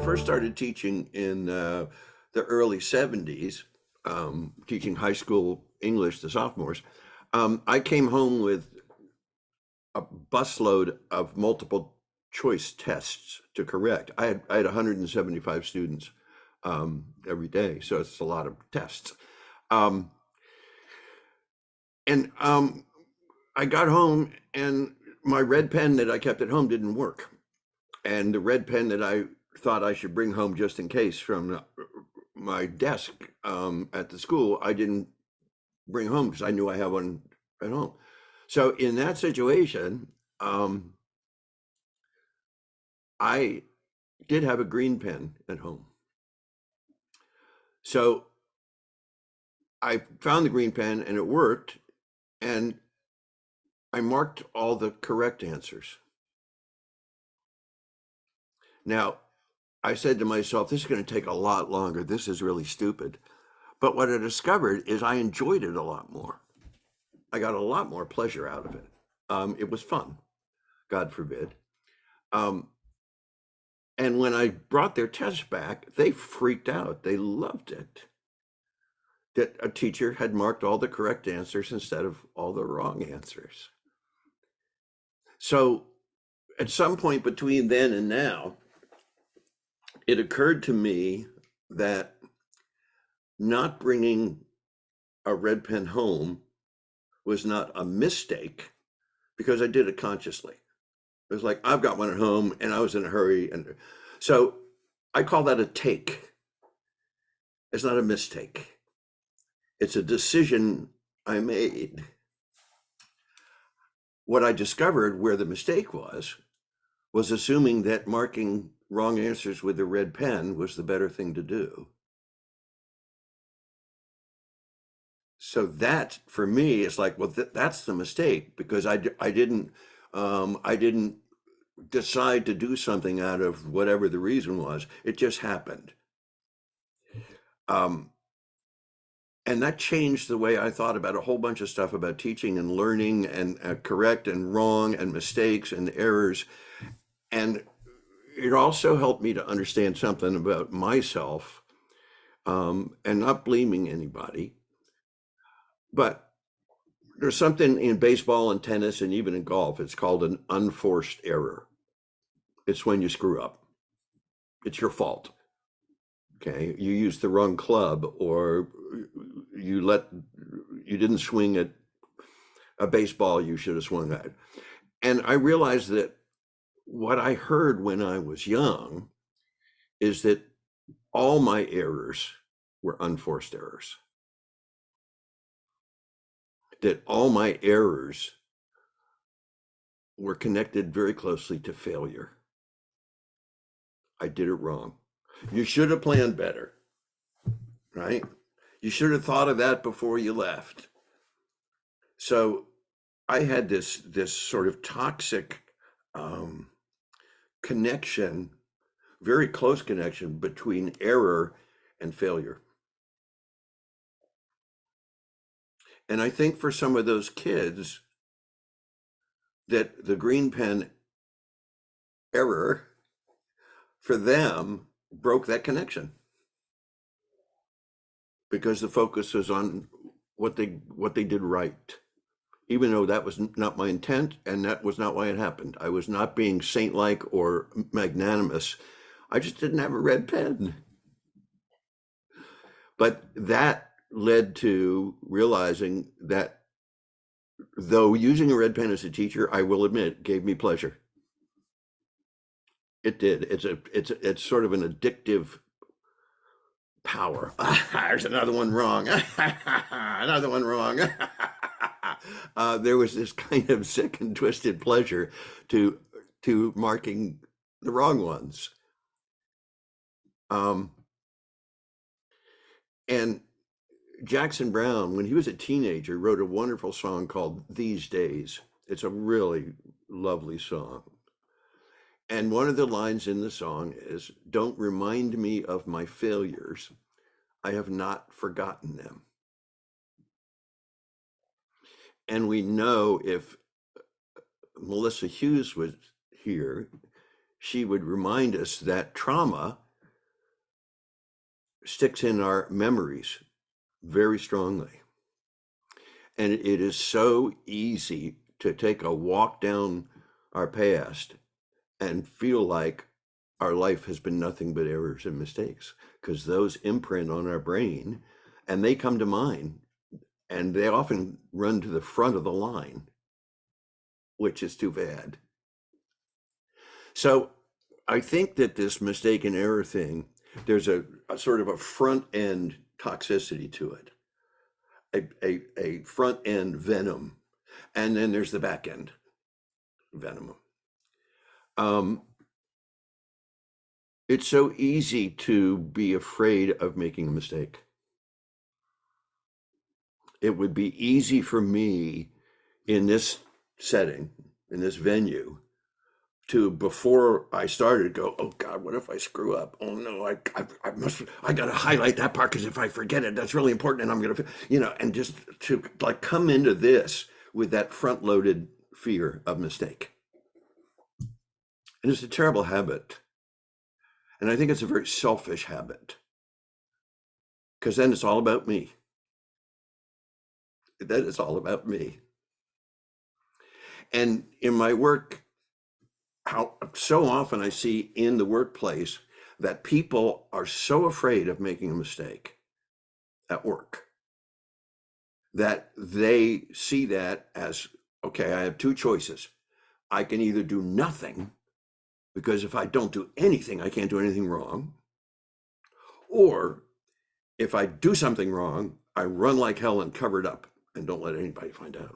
first started teaching in the early 70s, teaching high school English to sophomores, I came home with a busload of multiple choice tests to correct. I had 175 students every day, so it's a lot of tests. Um, and I got home and my red pen that I kept at home didn't work. And the red pen that I thought I should bring home just in case from my desk at the school, I didn't bring home because I knew I had one at home. So in that situation, I did have a green pen at home. So I found the green pen and it worked, and I marked all the correct answers. Now, I said to myself, this is going to take a lot longer. This is really stupid. But what I discovered is I enjoyed it a lot more. I got a lot more pleasure out of it. It was fun, God forbid. And when I brought their tests back, they freaked out. They loved it. That a teacher had marked all the correct answers instead of all the wrong answers. So at some point between then and now, it occurred to me that not bringing a red pen home was not a mistake because I did it consciously. It was like, I've got one at home and I was in a hurry. And so I call that a take. It's not a mistake. It's a decision I made. What I discovered where the mistake was assuming that marking wrong answers with a red pen was the better thing to do. So that for me is like, well, that's the mistake, because I didn't decide to do something out of whatever the reason was. It just happened. And that changed the way I thought about a whole bunch of stuff about teaching and learning and correct and wrong and mistakes and errors. And it also helped me to understand something about myself, and not blaming anybody. But there's something in baseball and tennis and even in golf, it's called an unforced error. It's when you screw up. It's your fault. Okay, you used the wrong club, or you didn't swing at a baseball you should have swung at. And I realized that what I heard when I was young is that all my errors were unforced errors. That all my errors were connected very closely to failure. I did it wrong. You should have planned better, right? You should have thought of that before you left. So I had this sort of toxic connection, very close connection between error and failure. And I think for some of those kids, that the green pen error for them broke that connection, because the focus was on what they did right, even though that was not my intent and that was not why it happened. I was not being saint-like or magnanimous. I just didn't have a red pen. But that led to realizing that though using a red pen as a teacher, I will admit, gave me pleasure. It did. It's sort of an addictive power. There's another one wrong. Another one wrong. There was this kind of sick and twisted pleasure to marking the wrong ones. And Jackson Browne, when he was a teenager, wrote a wonderful song called These Days. It's a really lovely song. And one of the lines in the song is, "Don't remind me of my failures. I have not forgotten them." And we know if Melissa Hughes was here, she would remind us that trauma sticks in our memories very strongly. And it is so easy to take a walk down our past and feel like our life has been nothing but errors and mistakes, because those imprint on our brain and they come to mind, and they often run to the front of the line, which is too bad. So I think that this mistake and error thing, there's a sort of a front end toxicity to it, a front end venom, and then there's the back end venom. Um, it's so easy to be afraid of making a mistake. It would be easy for me in this setting, in this venue, to, before I started, go, oh God, what if I screw up? Oh no, I must, I got to highlight that part, because if I forget it, that's really important, and I'm going to, and just to like come into this with that front loaded fear of mistake. And it's a terrible habit. And I think it's a very selfish habit, because then it's all about me. Then it's all about me. And in my work, how so often I see in the workplace that people are so afraid of making a mistake at work that they see that as, okay, I have two choices. I can either do nothing, because if I don't do anything, I can't do anything wrong. Or if I do something wrong, I run like hell and cover it up and don't let anybody find out.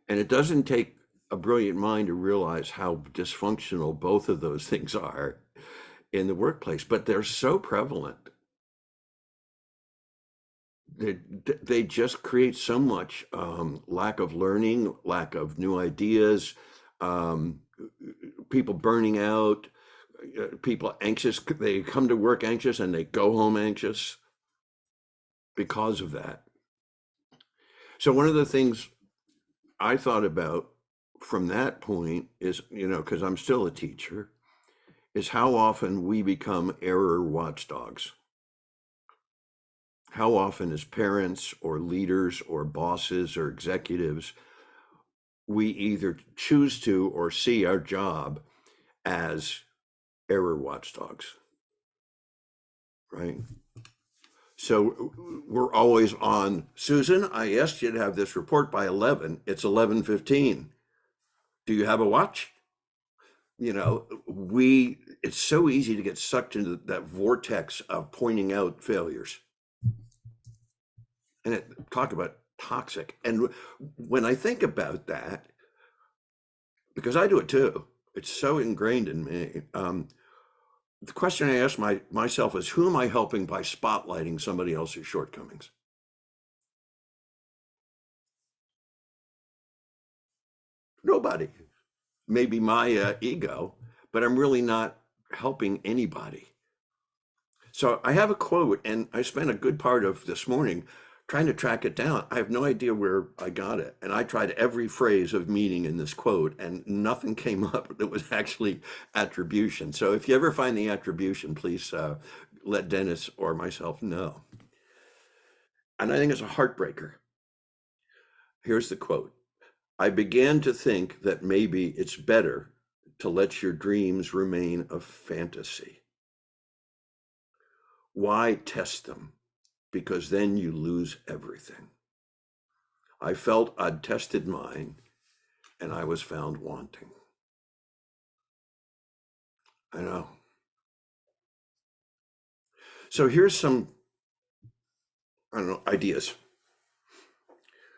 And it doesn't take a brilliant mind to realize how dysfunctional both of those things are in the workplace, but they're so prevalent. They just create so much lack of learning, lack of new ideas, um, people burning out, people anxious. They come to work anxious and they go home anxious because of that. So one of the things I thought about from that point is, because I'm still a teacher, is how often we become error watchdogs. How often, as parents or leaders or bosses or executives, we either choose to or see our job as error watchdogs, right? So we're always on, Susan, I asked you to have this report by 11. It's 11:15. Do you have a watch? It's so easy to get sucked into that vortex of pointing out failures. And talk about toxic. And when I think about that, because I do it too, it's so ingrained in me. The question I ask myself is, who am I helping by spotlighting somebody else's shortcomings? Nobody. Maybe my ego, but I'm really not helping anybody. So I have a quote, and I spent a good part of this morning trying to track it down. I have no idea where I got it. And I tried every phrase of meaning in this quote, and nothing came up that was actually attribution. So if you ever find the attribution, please let Dennis or myself know. And I think it's a heartbreaker. Here's the quote: I began to think that maybe it's better to let your dreams remain a fantasy. Why test them? Because then you lose everything. I felt I'd tested mine, and I was found wanting. I know. So here's some, I don't know, ideas.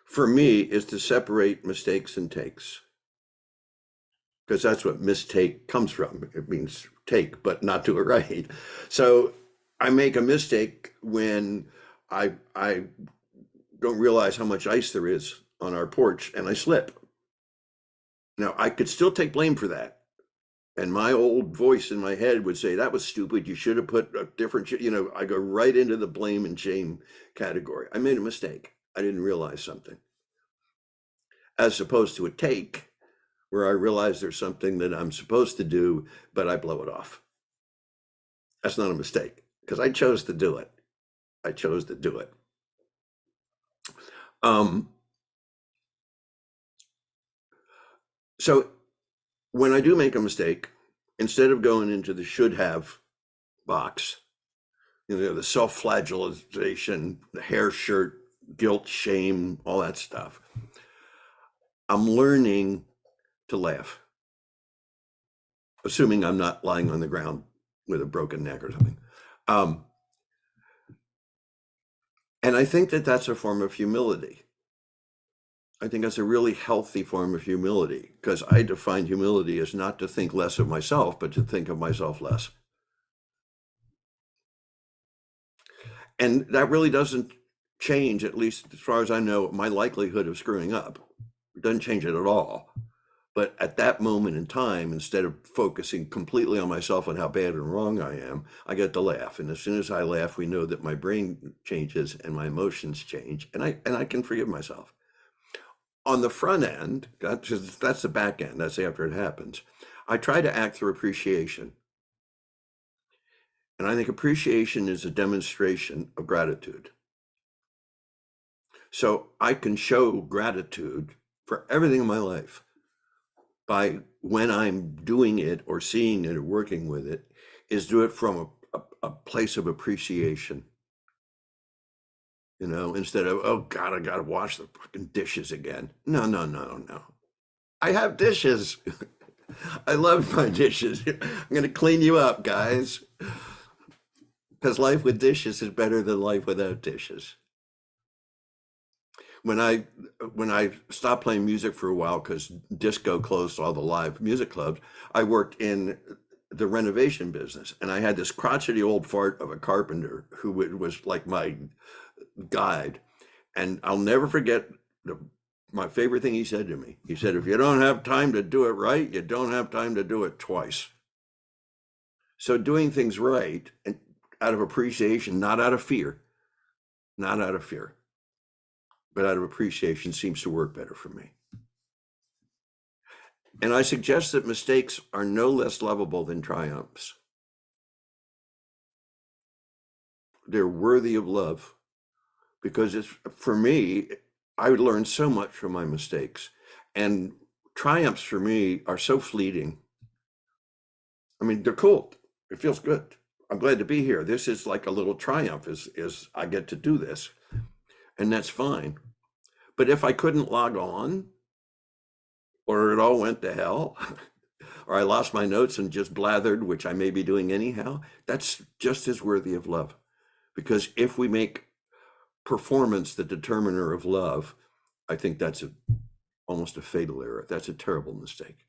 For me, is to separate mistakes and takes, because that's what mistake comes from. It means take, but not do it right. So I make a mistake when I don't realize how much ice there is on our porch and I slip. Now I could still take blame for that. And my old voice in my head would say, that was stupid. You should have put a different, I go right into the blame and shame category. I made a mistake. I didn't realize something. As opposed to a take, where I realize there's something that I'm supposed to do, but I blow it off. That's not a mistake because I chose to do it. I chose to do it. Um, so when I do make a mistake, instead of going into the should have box, the self-flagellation, the hair shirt, guilt, shame, all that stuff, I'm learning to laugh, assuming I'm not lying on the ground with a broken neck or something. Um, and I think that that's a form of humility. I think that's a really healthy form of humility because I define humility as not to think less of myself, but to think of myself less. And that really doesn't change, at least as far as I know, my likelihood of screwing up. It doesn't change it at all. But at that moment in time, instead of focusing completely on myself and how bad and wrong I am, I get to laugh. And as soon as I laugh, we know that my brain changes and my emotions change, and I can forgive myself. On the front end, that's the back end, that's after it happens. I try to act through appreciation. And I think appreciation is a demonstration of gratitude. So I can show gratitude for everything in my life by when I'm doing it or seeing it or working with it, is do it from a place of appreciation. Instead of, oh God, I gotta wash the fucking dishes again. No, no, no, no. I have dishes. I love my dishes. I'm gonna clean you up, guys. Because life with dishes is better than life without dishes. When I when I stopped playing music for a while because disco closed all the live music clubs, I worked in the renovation business, and I had this crotchety old fart of a carpenter who was like my guide. And I'll never forget my favorite thing he said to me. He said, "If you don't have time to do it right, you don't have time to do it twice." So doing things right and out of appreciation, not out of fear, not out of fear, but out of appreciation seems to work better for me. And I suggest that mistakes are no less lovable than triumphs. They're worthy of love because for me, I would learn so much from my mistakes. And triumphs for me are so fleeting. I mean, they're cool. It feels good. I'm glad to be here. This is like a little triumph is I get to do this. And that's fine. But if I couldn't log on, or it all went to hell, or I lost my notes and just blathered, which I may be doing anyhow, that's just as worthy of love. Because if we make performance the determiner of love, I think that's almost a fatal error. That's a terrible mistake.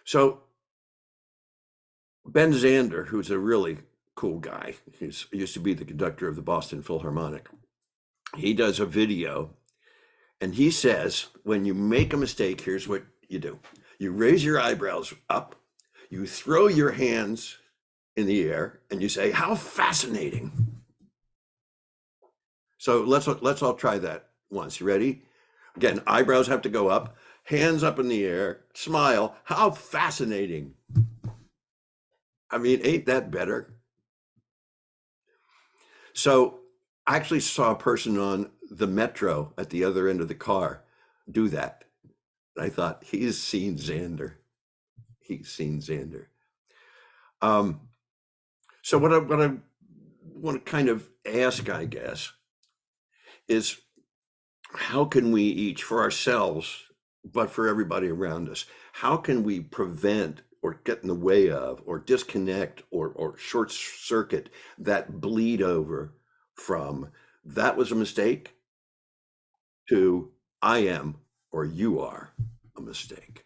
So Ben Zander, who's a really cool guy, he used to be the conductor of the Boston Philharmonic. He does a video and he says, when you make a mistake, here's what you do. You raise your eyebrows up, you throw your hands in the air, and you say, "How fascinating." So let's all try that once. You ready? Again, eyebrows have to go up, hands up in the air, smile. How fascinating. I mean, ain't that better? So I actually saw a person on the metro at the other end of the car do that. And I thought, he's seen Xander. He's seen Xander. Um, so what I want to kind of ask, I guess, is how can we each, for ourselves, but for everybody around us, how can we prevent or get in the way of or disconnect or short circuit that bleed over from that was a mistake to I am or you are a mistake?